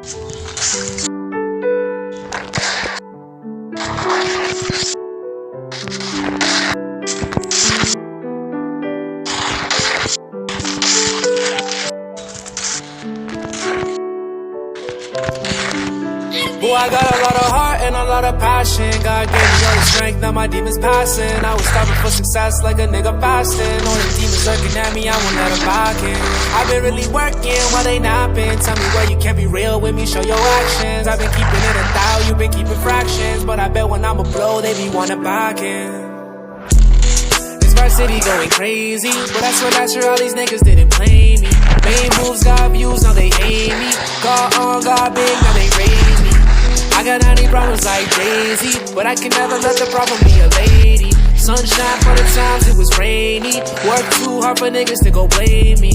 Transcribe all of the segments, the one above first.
Boy, I got a lot of heart and a lot of passion. God gave me all the strength, now my demons passing. I was starving for success like a nigga fasting. All the demons lurking at me, I won't let them back in. I've been really working while they napping. Tell me where you can't be real with me, show your actions. I've been keeping it 1,000, you've been keeping fractions. But I bet when I'ma blow, they be wanna back in. My city going crazy, but I swear last year all these niggas didn't play me. Main moves got views, now they hate me. Got on, got big, now they raise me. I got 90 problems like Jay-Z, but I can never let the problem be a lady. Sunshine for the times it was rainy. Work too hard for niggas to go blame me.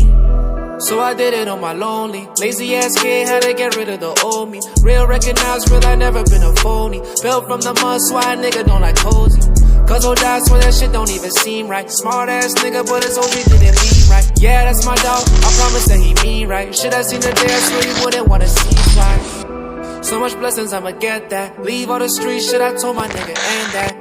So I did it on my lonely. Lazy ass kid had to get rid of the old me. Real recognize real, I never been a phony. Built from the mud, so I nigga don't like cozy. Cause old dad swear that shit don't even seem right. Smart ass nigga, but his OG didn't mean right. Yeah, that's my dog, I promise that he mean right. Shit I seen the day, I swear you wouldn't wanna see twice. So much blessings, I'ma get that. Leave all the street shit, I told my nigga, and that.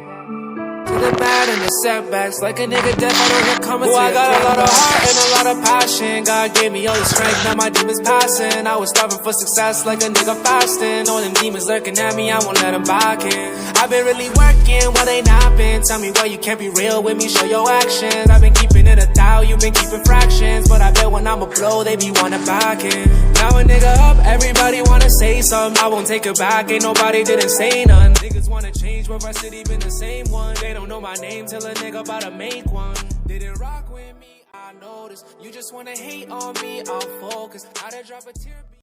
To the bad and the setbacks, like a nigga deaf, I don't hear coming. Boy, I got a lot of heart and a lot of passion. God gave me all the strength, now my demons passing. I was starving for success like a nigga fasting. All them demons lurking at me, I won't let them back in. I've been really working while they napping. Tell me why you can't be real with me, show your actions. I've been keeping it 1,000, you've been keeping fractions. But I bet when I'ma blow, they be wanna back in. Now a nigga up, everybody wanna say something. I won't take it back, ain't nobody didn't say none. Niggas wanna change, but my city been the same one. They don't know my name till a nigga about to make one. Didn't rock with me, I noticed. You just wanna hate on me, I'll focus. How to drop a tear.